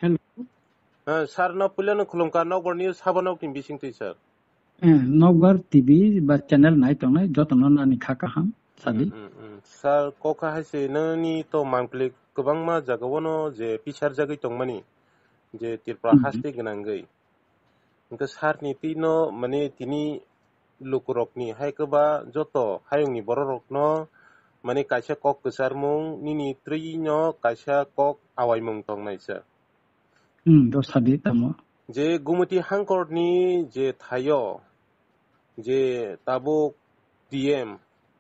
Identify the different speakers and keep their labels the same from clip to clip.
Speaker 1: Hello.
Speaker 2: Sir no pulian khulungka nokbar news habanok tin bising ti sir.
Speaker 1: Nokbar TV ba channel nai tong nai jotono nani khaka ham sadi.
Speaker 2: Sir koka haise nani to mangplik kubangma jagawono je pichar jagai tongmani je tirpra hasti gnangai. Engka sar ni tino mane tini lukurokni haikeba joto hayongni bororokno mane kaisa kok kesarmung nini trino kaisa kok awaimung tongnai sir.
Speaker 1: Do sadi tamo.
Speaker 2: Je gumuti hangkorni je thayo je tabuk DM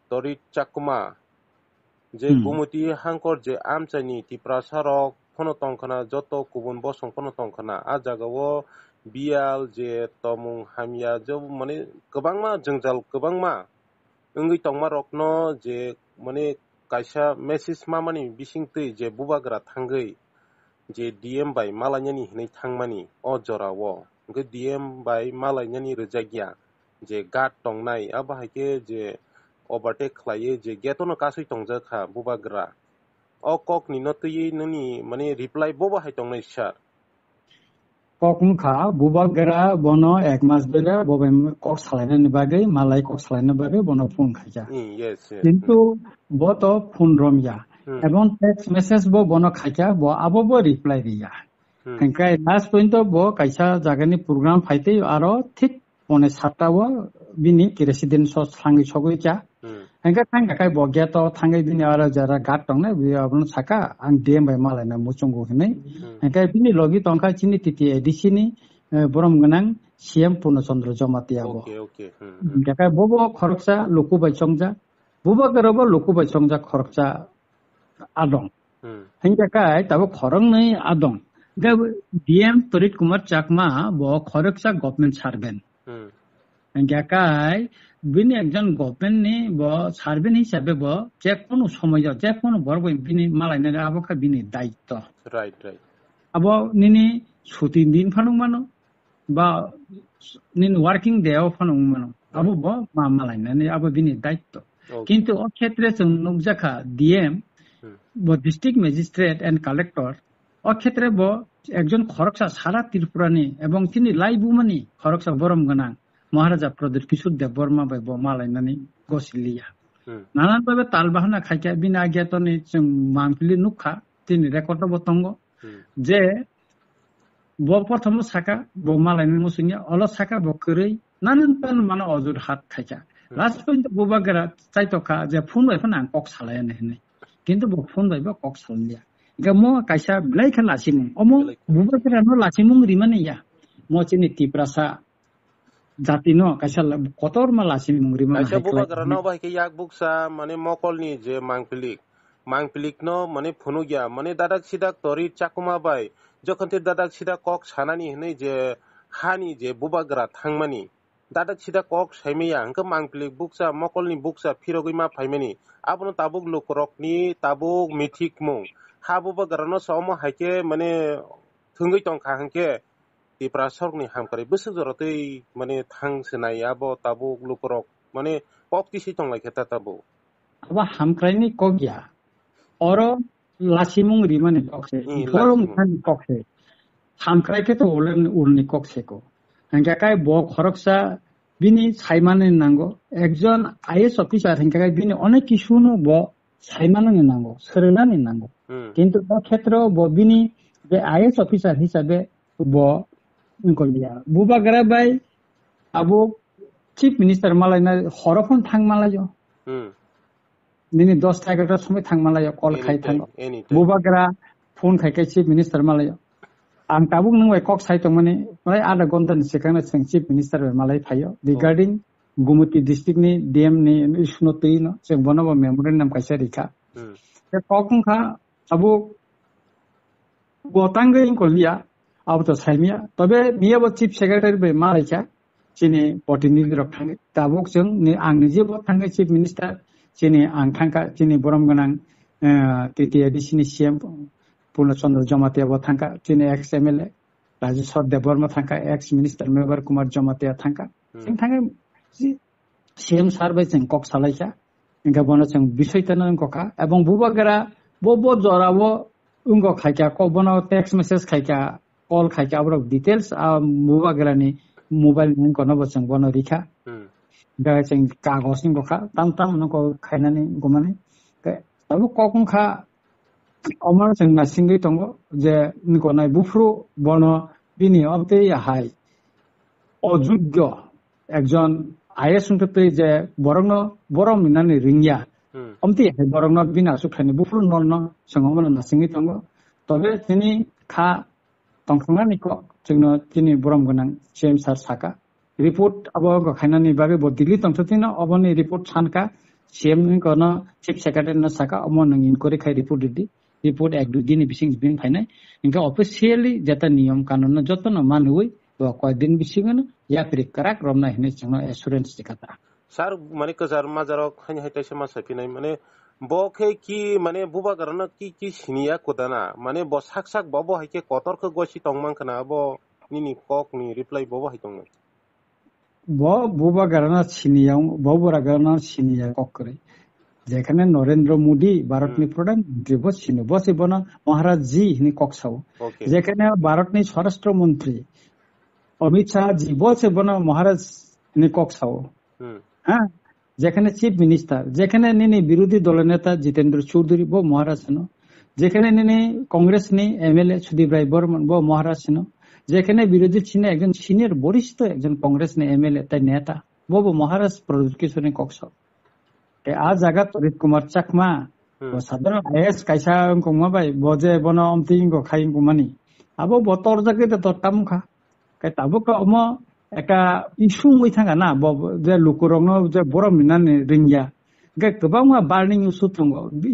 Speaker 2: Torit Chakma je gumuti hangkor je amchani tiprasarok phono tongkhana joto kubun bosong phono tongkhana a jagao bial je tomung hamya jo mane kwbangma jongjal kwbangma ongui tongmarokno je mane kaisa message mamani bisingtui je bubagra thangai je DM bai malanyani hinai thangmani o jorao engke DM bai malanyani rejagya je gat tongnai abahaike je overtake khlaiye je getono kasui tongjaka bubagra o kok ni notui nani mane reply boba hai tongnai sir
Speaker 1: Kokun kha bubagra bono ek mas bere bobe kok salaina bagai malai kok salaina bagai bono phone khaja.
Speaker 2: Yes.
Speaker 1: Kintu boto phone romya. Ebon text message bo bono khaja bo abo bo reply diya. Hengkai last point bo kaisa jagani program phaite aro thik pone 7ta bo bini resident so sangi chogoi cha. Hengkai thanga kai bo geto thangai bini aro jara gat tongne bi abon saka ang DM bai malaina muchungu hinai. Hengkai bini logi tongka chini titi edisini borom ganang CM Purnachandra Jamatia bo.
Speaker 2: Okay.
Speaker 1: Hengkai bobo khoroksa loku bai chongja. Bobo garabo loku bai chongja khoroksa adong. Hengkai tabo khorong nei adong. DM Torit Kumar Chakma bo khoroksa government servant. Hengkai bini ekjon government ni bo servant hisabe bo je kono somoy je kono borbo bini malaina abokha bini daitto.
Speaker 2: Right.
Speaker 1: Abo nini ছুটি দিন ফানুং মানো বা নিন working day of ফানুং মানো আবো ব মালাইনানি আবো বিনি দায়িত্ব কিন্তু ও ক্ষেত্রে जों নুকজাখা ডিএম ব ডিস্ট্রিক্ট ম্যাজিস্ট্রেট এন্ড কালেক্টর ও ক্ষেত্রে ব একজন খরকসা সারা ত্রিপুরানি এবং তিনি লাইবুমানি খরকসা বরম গনাং মহারাজা প্রদীপ কিশোর দেব বর্মা বাই ব মালাইনানি গসিলিয়া নানান ভাবে তালবাহানা খাইকা বিনা জ্ঞাতনি जों মানফিলি নুখা তিনি রেকর্ড বতঙ্গ যে bo prothom saka bo malaini musunya olo saka bo kurei nanan tan mano ojur hat khaja last point bo bagara chaitoka je phone bai phana kok salaya ne kintu bo phone bai ba kok salya ga mo kaisa blai khan lasimung omo bo bagara no lasimung rimane ya mo chini tiprasa jati no kaisa kotor ma lasimung rimane
Speaker 2: kaisa bo bagara no bai ke yak buksa mane mokol ni je mangpilik no mane phunu gya mane dadak sidak Torit Chakma bai যখন তে দাদাক সিদা cock সানানি হনে যে হানি যে বুবাগ্রা থাংমানি দাদাক সিদা cock সাইমেয়া হংকে মাংপ্লিক বুকসা মকলনি বুকসা ফিরগইমা ফাইমানি আবনো তাবুক লোকরকনি তাবুক mythic মুং হা বুবাগ্রানো সম হাইকে মানে থুঙ্গই টংখা হংকে তিপ্রা সরকনি হামকারে বসে জরতই মানে থাংসনাই আবো তাবুক লোকরক মানে পকতিসি টংলাই খেতা তাবু
Speaker 1: আবা হামক্রাইনি কগিয়া or lasimung rimane kokse forum kan kokse hamkrai ke to urni kokse ko hangka kai bo khoroksa bini saimane nango ekjon IS officer hangka kai bini onek kisu no bo saimane nango serunani nango kintu ta khetro bo bini je IS officer hisabe bo kolbiya bubagra bai abo chief minister malaina horofon thangmalayo Nini 10-11টার সময় থাংমালায় call খাই থাং বুবাগ্রা phone খাইকে chief minister মালায় आं Tabuk नों कक site माने प्राय आधा घन्टानि सिगांनो जों चिफ मिनिस्टार मालाय फायो रिगार्डिं गुमति डिस्ट्रिक्ट नि डीएम नि इस्युनो तैनो जों बनाबो मेमोरेन्डाम कायसा रिखा ते ककंखा आबु गोतांगै इंकलिया आबु तो साइमिया तबे नियाबो चिफ सेक्रेटारि बे मालायका चिनि प्रतिनिधि रक थाङो ताबुक जों नि आं निजेबो थाङो चिफ मिनिस्टार चिनि आं थांका चिनि बरम गोनां टिटिएडिसिनि CM Purnachandra Jamatia Thanka, Chine ex MLA, Rajeshwar Deborma Thanka, ex Minister Member Kumar Jamatia Thanka. Sing Thanka, CM Sarvey and Cox Salaika, and Gabonus and Bishoitan and Coca, Abong Bubagara, Bobo Zoravo, ungo khaika ko bono text message khaika call khaika abrok details muba gerani mobile ning kono bosang bono rikha da cheng kagos ning bokha tam no ko khainani gomani tabu kokung kha আমার চেংনা সিঙ্গি দङ যে নিকনাই বুফ্রু বন বিনি অবতে high অযোগ্য একজন is উনতে যে বরংন বরম মিনানি রিংয়া অমতি বরংন বিনা সুখানি বুফ্রু নন সঙ্গমন না সিঙ্গি দङ তবে তিনি খা তংখংনানি ক जोंनो তিনি বরম গনাং সিএম সার সাকা রিপোর্ট আবো খাইনানি বাগে ব দিল্লি তংথতিনা অবনি রিপোর্ট সানকা সিএম नि কনো চিফ সেক্রেটারি না সাকা অমন নং ইনকোয়ারি খাই report the report ek du din bising bin phainai inga officially jata niyam kanon na joto na manui to ko din bising na ya pri karak romna hine changno assurance dikata
Speaker 2: sar mane kazar mazaro khani haita sama sapinai mane bokhe ki mane buba garana ki siniya kodana mane bo sak bobo haike kotor kho gosi tongman kana bo nini kok ni reply bobo haitong
Speaker 1: bo buba garana siniya bobora garana siniya kokre যেখানে নরেন্দ্র মোদী ভারতনি প্রধানমন্ত্রী বসছেন বসে বনা মহারাজ জি হিনি কক্সাও যেখানে ভারতনি স্বরাষ্ট্রমন্ত্রী অমিত শাহ জি বসে বনা মহারাজ নি কক্সাও হ্যাঁ যেখানে চিফ মিনিস্টার যেখানে নিনি বিরোধী দলের নেতা জিতেন্দ্র চৌধুরী বো মহারাজ নো যেখানে নিনি কংগ্রেস নি এমএলএ সুদীপ রায় বর্মন বো মহারাজ নো যেখানে বিরোধী ছিনে একজন সিনিয়র বরিষ্ঠ একজন কংগ্রেস নি এমএলএ তাই নেতা বো মহারাজ প্রদীপ কিশোর কক্সাও a jaga Torit Kumar Chakma সাধারণ আইএস কাইসা কমা বাই বজে বন অমতি গো খাই কুমানি আবো বতর জাগে তো তরতাম খা কাই তাবো কম একটা ইস্যু মই থাকা না যে লুকুরং যে বড় মিনানি রিংয়া গে গোবাং বার্নিং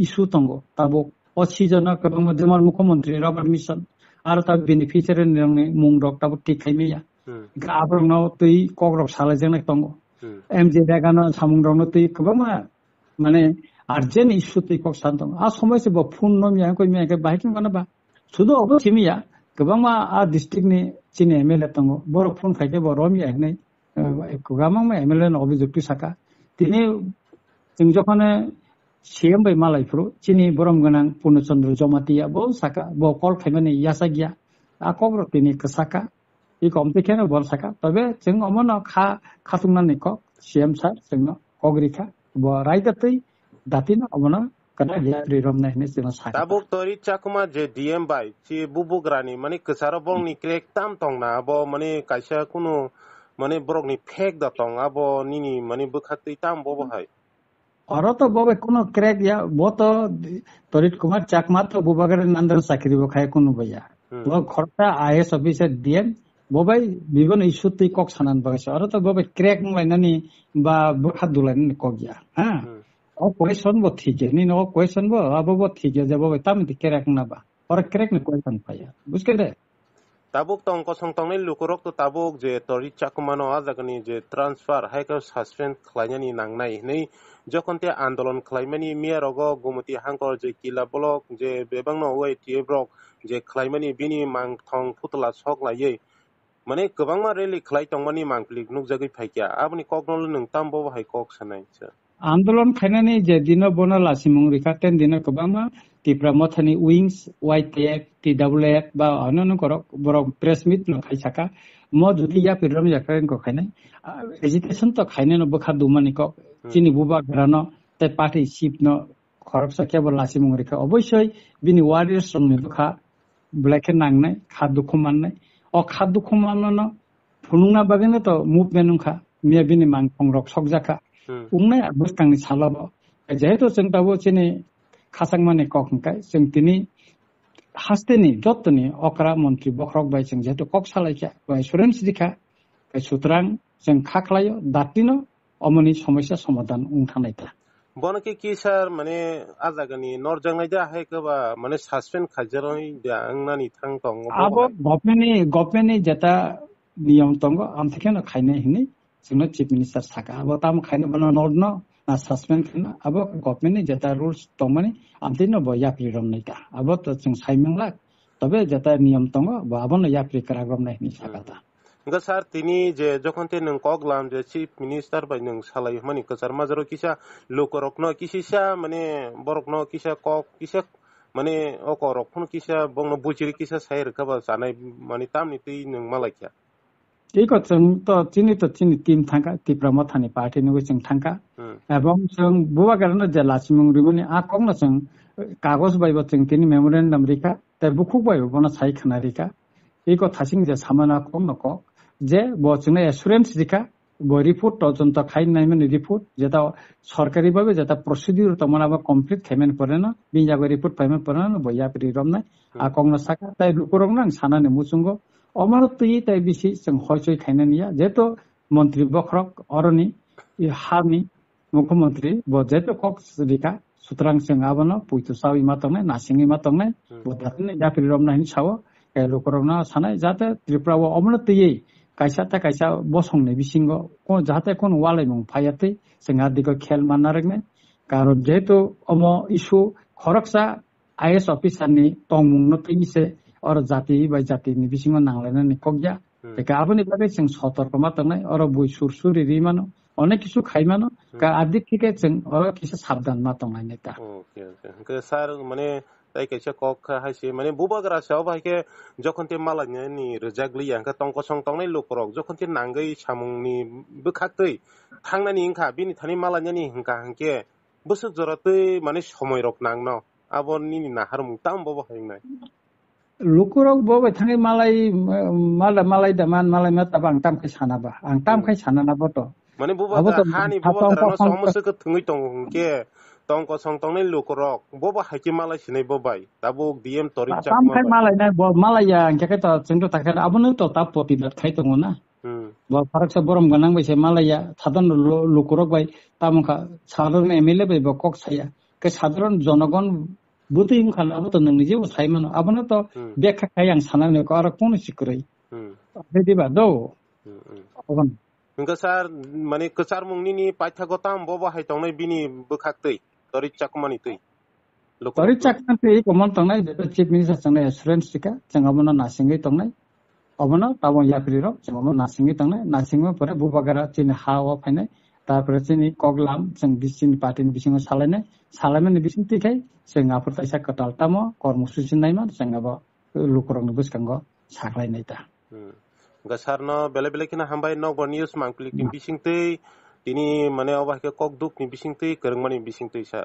Speaker 1: ইস্যু তঙ্গ তাবো অসিজন গোবাং যেমন মুখ্যমন্ত্রী রবার্ট মিশন আর তার বেনিফিশিয়ারি মুং রক তাবো ঠিক খাইমিয়া আবরং তুই কগ্রক সালাইজেন তঙ্গ এমজে দেগানো সামুং রং তুই গোবাং মানে আর্জেন্ট ইস্যু তুই কক শান্ত আর সময় সে ফোন নমিয়া কই মিয়া বাহিকিং বানাবা শুধু অবশ্যমিয়া গোবাং আ ডিস্ট্রিক্ট নি চিনি এমএলএ দङ বড় ফোন খাইকে বড় মিয়া নাই গোবাং এমএলএ অভিযুক্তি সাকা তিনি जों যখন সিএম বাই মালাইফ্রু চিনি বরম গনাং পূর্ণচন্দ্র জমাতিয়া বো সাকা বো কল খাইমানি ইয়াসা গিয়া আ কগ্র তিনি সাকা ই কমতে কেন বল সাকা তবে जों অমন খাতুংনানি ক সিএম স্যার जोंनो কগরিখা bo raidatei datina obona kana yari romna hine sima sa
Speaker 2: tabuk tori chakuma je dm bai chi bubugrani mane ksaro bong ni krek tam tong na abo mane kaisa kuno mane brok ni fake da tong abo nini mane bukhatei tam bobo hai
Speaker 1: aro to bobe kuno krek ya bo to Torit Kumar Chakma to bubagare nandan sakri bo khai kuno baya bo khorta IAS officer dm bobai বিভিন্ন ইস্যুতেই cock Sanan বাগাইছে আর তো ববে crack লাইনানি বা বখাত দুলাইনি কগিয়া হ্যাঁ ও question বো ঠিক নি no question বো আবো বো ঠিক যে ববে তাম দি ক্র্যাক না বা আর ক্র্যাক নি কোয়েশন পায়া বুঝকে রে
Speaker 2: tabuk tong ko song tong ni lukurok to tabuk je Torit Chakma no azagani je transfer haika suspend khlainani nangnai nei যখন তে আন্দোলন খাইমানি মিয়ারগো গুমতি হাঙ্কর যে কিলা ব্লক যে বেবাং no ওই টি ব্লক যে খাইমানি বিনি মাং থং ফুতলা sok laye মানে गोबां मा रेलि खलाय तंमानि मांगलिक नुकजागै फाइकिया आबनि ककनल नों तामबो हाय कक सानाय
Speaker 1: आंदोलन खायनानि जे दिनो बना लासिमुं रिखा तेन दिनो गोबां मा टिप्रा मथानि उइंस वाइटेक टिडब्ल्यूएफ बा अनन करक बरक प्रेस मिट न खाइसाका म जुदि या पिरम याखरेन को खायनाय एजिटेशन तो खायने न बखा दुमानि क चिनि बुबा घरानो ते पार्टी शिप न खरक सके ब लासिमुं रिखा अवश्य बिनि वारियर्स संनि बखा ब्लैक नांनाय खादु खमाननाय o khadu khumano phunungna bagene to movement nungkha miabini mangpong rok sokjaka ungnai bustangni salabo jehetu जों tabo chini khasangmani kokngkai जों tini hasteni jotni okra mantri bokrok bai जों jehetu kok salaikya bai suren sidikha sutrang जों khaklayo datino omoni সমস্যা সমাধান ungthanaita
Speaker 2: বনকে কি sir মানে আজাগানি নরজাংনাই দা হাইকবা মানে suspend খাজারই দা আংনানি থাং তং
Speaker 1: আবো গভর্নমেন্টনি যেটা নিয়ম তঙ্গ আমথেকেন খাইনে হিনি जोंनो চিফ মিনিস্টার সাকা আবো তাম খাইনে বনা নরন না সাসপেন্ড খানা আবো গভর্নমেন্টনি যেটা রুলস তংমানি আমতিনো বয়া প্রিরম নাইকা আবো তো जों সাইমেংলা তবে যেটা নিয়ম তঙ্গ বা আবনো ইয়া প্রি কারাগ্রম নাই হিনি সাকাতা
Speaker 2: nga sar tini je যখন তে নং কগলাম যে চিফ মিনিস্টার বাই নং সালাই মানি কসার মাজারো কিসা লোকরক ন কিসিসা মানে বরক ন কিসা কক কিসা माने अकरक फन किसा बंग बुचिरि किसा सायर खबा जानाय माने तामनि तै नों मालायखा
Speaker 1: iko जों to chini team thangka tipra mathani party nugo जों thangka ebong जों buwa garana jela simung ribuni a kongna जों kagos baibo जों tini memorandum rika te bukhuk baibo bona sai khana rika iko thasing je samana kongna ko je bo chungna assurance rika bo report তদন্ত খাই নাই মানে report যেটা সরকারি ভাবে যেটা প্রসিডিউর তোমার আবার কমপ্লিট খাইমেন পরে না বিজাগো রিপোর্ট পাইমেন পরে না বইয়া পরি রম নাই আ কংনা সাকা তাই রুকরং না সানানে মুসুঙ্গ অমারতই তাই বেশি जों হয়চই খাইনা নিয়া যেহেতু মন্ত্রী বখরক অরনি হানি মুখ্যমন্ত্রী bo যেহেতু কক্স রিকা সুতরাং जों আবনো পুইতো সাউই মাতংনে নাসিংই মাতংনে বদাতনে জাপরি রম নাই সাও কে রুকরং না সানাই যাতে Tripura অমারতই kaisa ta kaisa bosongne bisingo ko jahate kon walai mong phayate singa diko khel manargne karon jeto omo issue khoraksa IS officer ni tongmung no tise or jati bai jati ni bisingo nanglena ni kokja eka aboni babe sing sotorkoma tangnai or boi sursuri ri mano অনেক কিছু খাই মানো আদিক থেকে जों or কিছু সাবধান মা tangnai neta
Speaker 2: ওকে ওকে স্যার মানে তাই কাইসা কক হাইছে মানে বুবাগরা সাও ভাইকে যখন তে মালানি রজাগলি আঙ্কা তংক সং তংনাই লোকরক যখন তে নাঙ্গই সামুংনি বখাকতৈ থাংনানি ইনকা বিনি থানি মালানি হিंका হাंके বসু জরাতৈ মানে সময় রক নাংনো আবনি নাহারমু তাম Bob হাইনাই
Speaker 1: lukurok bobe thangi malai daman malai mata bang tam khai sanaba ang tam khai sanana boto
Speaker 2: মানে বুবাগরা হানি বুবাগরা সমস্যা থুই তং কে tongko song tongnai lukurok boba haiki malai sinai bobai tabuk diem tori chak
Speaker 1: tam malai na bo malaya angke ta chengto takher abunu to ta poti dat khai tongo na bo farak sa borom ganang bai se malaya sadon lukurok bai tamka sadon MLA bai bo kok saya ke sadron jonogon buting khala to nang nije sai mano abunu to bekha khai ang sanane ko ara kono sikrai diba do ogon
Speaker 2: nka sar mane kesar mungni ni paithagotam boba hai tongnai bini bukhaktei tori chakmani tei
Speaker 1: tori chakmani komon tongnai chief minister tongnai assurance tika changabona nasingai tongnai obona tabon yapri ro changabona nasingai tongnai nasingmo pore bubagara chin hawa phainai tarpore chini koglam जों bisin party ni bisingo salamen bisin tikai जों apur taisa katal tamo kormosusi naiman changaba lukurong buskango saklai naita
Speaker 2: gasarno bele bele kina hambai nokbar news mangklik ni bisingtei tini mane obahke kokduk ni bisingtei kerengmani bisingtei sa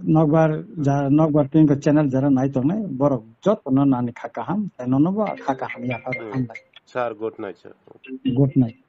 Speaker 2: nokbar tin ko channel jara nai tongnai borok jot no nani khakaham nonobo khakaham ya par sir good night